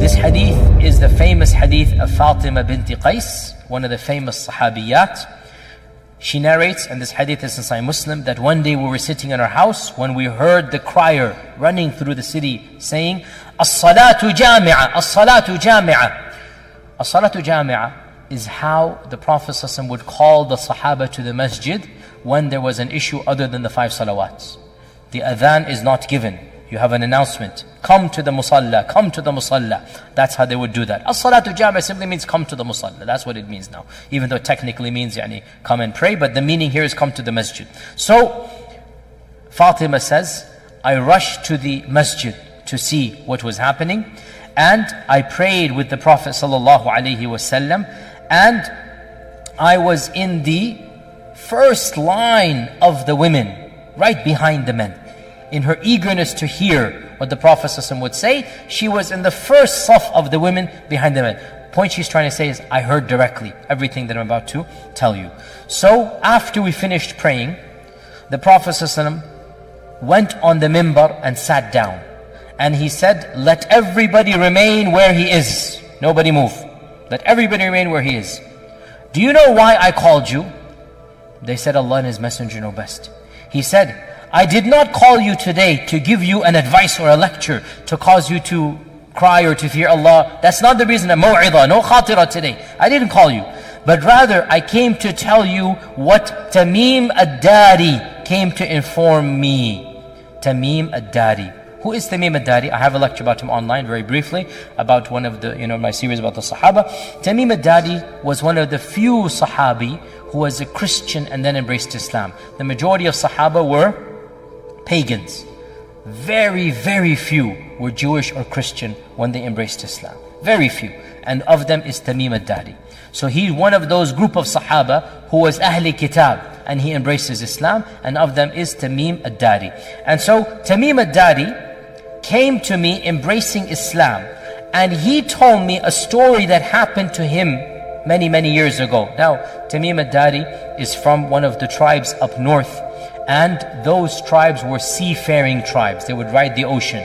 This hadith is the famous hadith of Fatima binti Qais, one of the famous sahabiyat. She narrates, and this hadith is in Sahih Muslim, that one day we were sitting in our house when we heard the crier running through the city saying, As-salatu jami'a, as-salatu jami'a. As-salatu jami'a is how the Prophet ﷺ would call the Sahaba to the masjid when there was an issue other than the 5 salawats. The adhan is not given. You have an announcement. Come to the musalla, come to the musalla. That's how they would do that. As-salatu jami'a simply means come to the musalla. That's what it means now. Even though it technically means come and pray, but the meaning here is come to the masjid. So, Fatima says, I rushed to the masjid to see what was happening. And I prayed with the Prophet ﷺ. And I was in the first line of the women, right behind the men. In her eagerness to hear what the Prophet ﷺ would say, she was in the first saf of the women behind the men. Point she's trying to say is, I heard directly everything that I'm about to tell you. So after we finished praying, the Prophet ﷺ went on the minbar and sat down. And he said, let everybody remain where he is. Nobody move. Let everybody remain where he is. Do you know why I called you? They said, Allah and His Messenger know best. He said, I did not call you today to give you an advice or a lecture to cause you to cry or to fear Allah. That's not the reason. A maw'idah, no khatira today. I didn't call you. But rather, I came to tell you what Tamim ad-Dari came to inform me. Tamim ad-Dari. Who is Tamim ad-Dari? I have a lecture about him online very briefly, about one of the, my series about the Sahaba. Tamim ad-Dari was one of the few Sahabi who was a Christian and then embraced Islam. The majority of Sahaba were pagans. Very, very few were Jewish or Christian when they embraced Islam. Very few. And of them is Tamim ad-Dari. So he's one of those group of Sahaba who was Ahli Kitab, and he embraces Islam, and of them is Tamim ad-Dari. And so Tamim ad-Dari came to me embracing Islam, and he told me a story that happened to him many, many years ago. Now, Tamim ad-Dari is from one of the tribes up north, and those tribes were seafaring tribes. They would ride the ocean.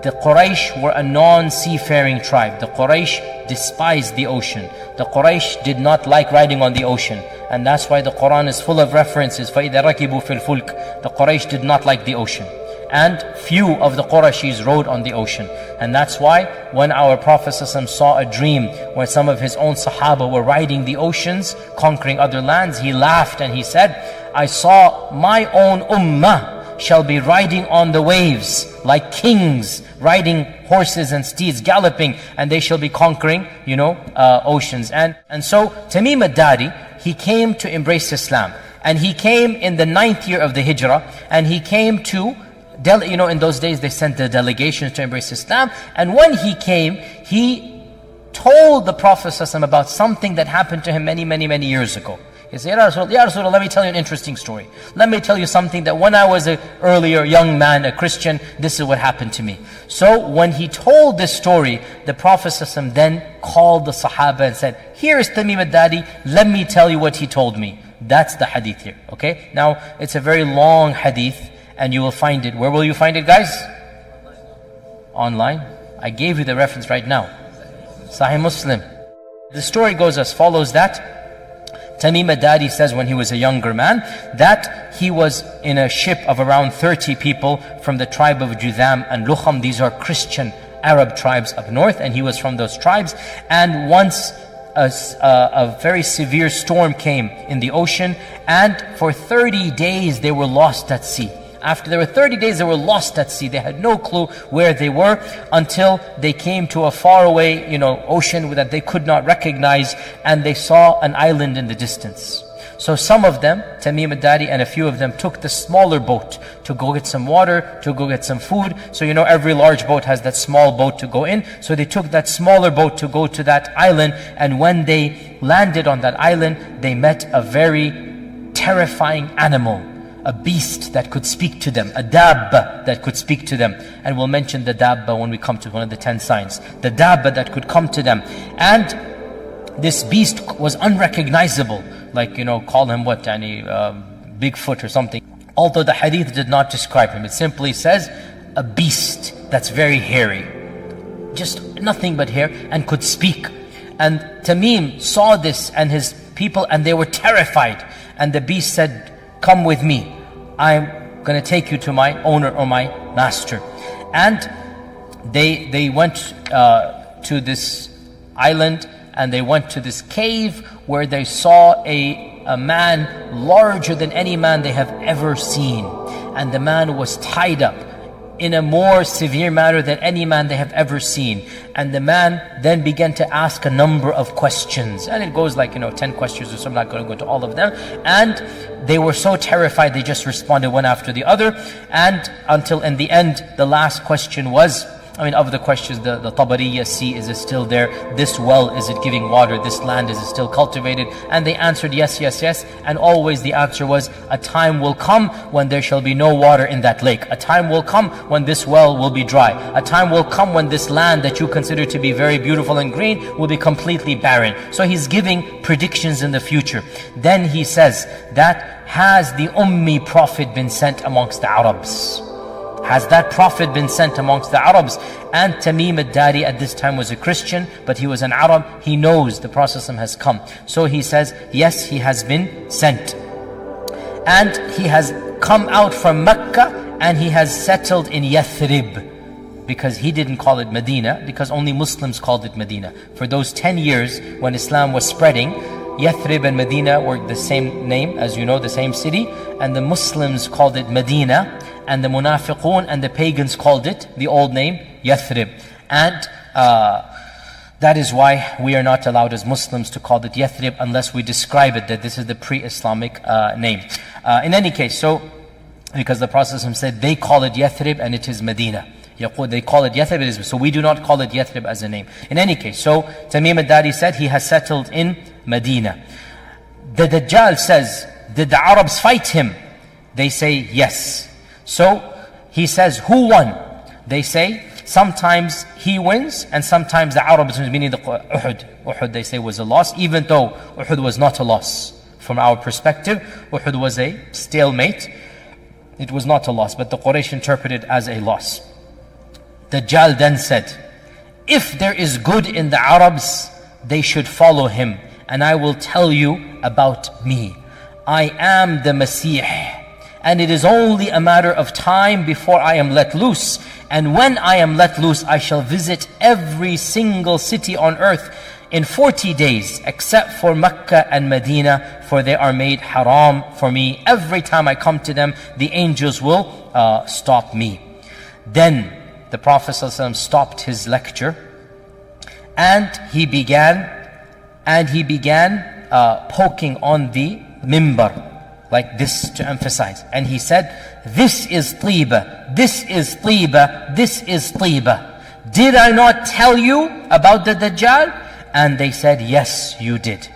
The Quraysh were a non-seafaring tribe. The Quraysh despised the ocean. The Quraysh did not like riding on the ocean. And that's why the Quran is full of references. فَإِذَا رَكِبُوا فِي الْفُلْكِ. The Quraysh did not like the ocean. And few of the Qurayshis rode on the ocean. And that's why when our Prophet ﷺ saw a dream where some of his own Sahaba were riding the oceans, conquering other lands, he laughed and he said, I saw my own ummah shall be riding on the waves like kings, riding horses and steeds, galloping, and they shall be conquering, oceans. And so Tamim ad-Dari, he came to embrace Islam. And he came in the 9th year of the Hijrah, and he came to in those days they sent the delegations to embrace Islam. And when he came, he told the Prophet ﷺ about something that happened to him many, many, many years ago. He said, Ya Rasulullah, let me tell you an interesting story. Let me tell you something that when I was an earlier young man, a Christian, this is what happened to me. So when he told this story, the Prophet ﷺ then called the Sahaba and said, here is Tamim ad-Dari, let me tell you what he told me. That's the hadith here, okay? Now, it's a very long hadith, and you will find it. Where will you find it, guys? Online. I gave you the reference right now. Sahih Muslim. The story goes as follows, that Tamim ad-Dari says when he was a younger man, that he was in a ship of around 30 people from the tribe of Judham and Lukham. These are Christian Arab tribes up north, and he was from those tribes. And once a very severe storm came in the ocean, and for 30 days they were lost at sea. After there were 30 days, they were lost at sea. They had no clue where they were until they came to a faraway, ocean that they could not recognize, and they saw an island in the distance. So some of them, Tamim ad-Dari and a few of them, took the smaller boat to go get some water, to go get some food. So every large boat has that small boat to go in. So they took that smaller boat to go to that island, and when they landed on that island, they met a very terrifying animal. A beast that could speak to them, a dabba that could speak to them. And we'll mention the dabba when we come to one of the 10 signs. The dabba that could come to them. And this beast was unrecognizable. Like, call him what? Bigfoot or something. Although the hadith did not describe him. It simply says, a beast that's very hairy. just nothing but hair, and could speak. And Tamim saw this and his people, and they were terrified. And the beast said, come with me. I'm going to take you to my owner or my master. And they went to this island, and they went to this cave where they saw a man larger than any man they have ever seen. And the man was tied up in a more severe manner than any man they have ever seen. And the man then began to ask a number of questions. And it goes like, 10 questions or so. I'm not going to go into all of them. And they were so terrified, they just responded one after the other. And until in the end, the last question was, of the questions, the Tabariya Sea, is it still there? This well, is it giving water? This land, is it still cultivated? And they answered yes, yes, yes. And always the answer was, a time will come when there shall be no water in that lake. A time will come when this well will be dry. A time will come when this land that you consider to be very beautiful and green will be completely barren. So he's giving predictions in the future. Then he says that, has the Ummi Prophet been sent amongst the Arabs? Has that Prophet been sent amongst the Arabs? And Tamim al-Dari at this time was a Christian, but he was an Arab. He knows the Prophet has come. So he says, yes, he has been sent. And he has come out from Mecca, and he has settled in Yathrib. Because he didn't call it Medina, because only Muslims called it Medina. For those 10 years when Islam was spreading, Yathrib and Medina were the same name, as you know, the same city. And the Muslims called it Medina, and the Munafiqun and the pagans called it the old name, Yathrib. And that is why we are not allowed as Muslims to call it Yathrib unless we describe it that this is the pre-Islamic name. In any case, so because the Prophet said they call it Yathrib and it is Medina. They call it Yathrib, so we do not call it Yathrib as a name. In any case, so Tamim al-Dari said he has settled in Medina. The Dajjal says, did the Arabs fight him? They say yes. So he says, who won? They say, sometimes he wins and sometimes the Arabs wins, meaning the Uhud. Uhud they say was a loss, even though Uhud was not a loss. From our perspective, Uhud was a stalemate. It was not a loss, but the Quraysh interpreted as a loss. Dajjal then said, if there is good in the Arabs, they should follow him. And I will tell you about me. I am the Masih. And it is only a matter of time before I am let loose. And when I am let loose, I shall visit every single city on earth in 40 days, except for Mecca and Medina, for they are made haram for me. Every time I come to them, the angels will stop me. Then the Prophet ﷺ stopped his lecture, and he began poking on the mimbar, like this to emphasize. And he said, this is Tiba, this is Tiba, this is Tiba. Did I not tell you about the Dajjal? And they said, yes, you did.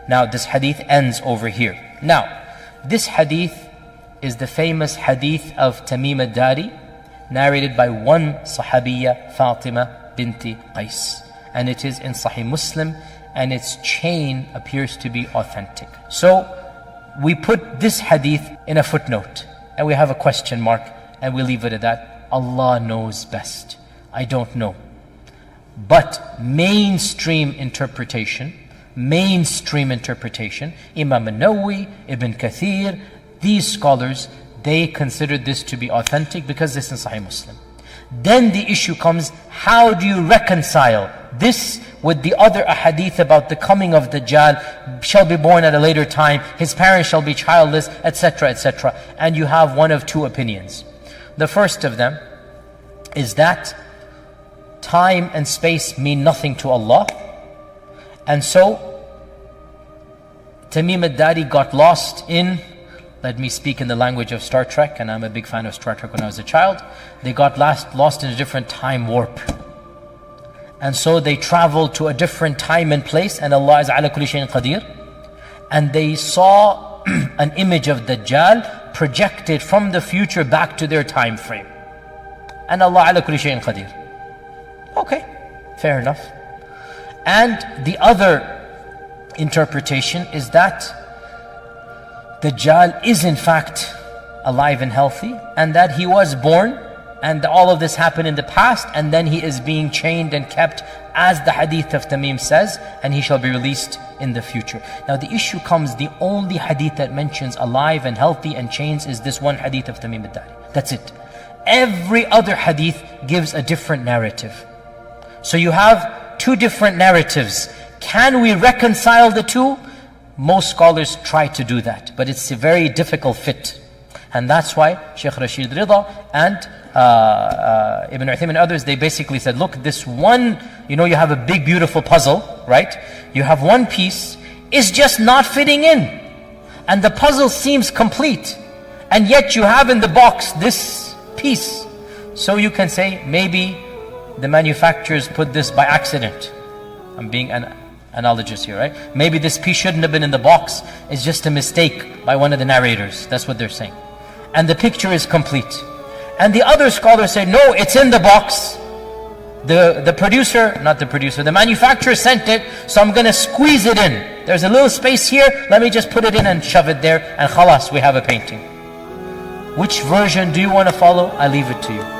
Now this hadith ends over here. Now, this hadith is the famous hadith of Tamim al-Dari, narrated by one Sahabiya, Fatima binti Qais. And it is in Sahih Muslim, and its chain appears to be authentic. So, we put this hadith in a footnote, and we have a question mark, and we leave it at that. Allah knows best. I don't know. But mainstream interpretation, Imam al-Nawawi, Ibn Kathir, these scholars, they considered this to be authentic because this is Sahih Muslim. Then the issue comes, how do you reconcile this with the other ahadith about the coming of Dajjal, shall be born at a later time, his parents shall be childless, etc., etc. And you have one of two opinions. The first of them is that time and space mean nothing to Allah. And so Tamim al-Dari got lost in, let me speak in the language of Star Trek, and I'm a big fan of Star Trek when I was a child. They got lost in a different time warp. And so they traveled to a different time and place, and Allah is ala kulli shayin qadir. And they saw an image of Dajjal projected from the future back to their time frame. And Allah ala kulli shayin qadir. Okay, fair enough. And the other interpretation is that Dajjal is in fact alive and healthy, and that he was born and all of this happened in the past, and then he is being chained and kept as the hadith of Tamim says, and he shall be released in the future. Now the issue comes, the only hadith that mentions alive and healthy and chains is this one hadith of Tamim al-Dari. That's it. Every other hadith gives a different narrative. So you have two different narratives. Can we reconcile the two? Most scholars try to do that, but it's a very difficult fit. And that's why Shaykh Rashid Rida and Ibn Uthaymin and others, they basically said, look, this one, you have a big beautiful puzzle, right? You have one piece, is just not fitting in. And the puzzle seems complete. And yet you have in the box this piece. So you can say, maybe the manufacturers put this by accident. I'm being analogous here, right? Maybe this piece shouldn't have been in the box. It's just a mistake by one of the narrators. That's what they're saying. And the picture is complete. And the other scholars say, no, it's in the box. The manufacturer sent it, so I'm going to squeeze it in. There's a little space here, let me just put it in and shove it there, and khalas, we have a painting. Which version do you want to follow? I leave it to you.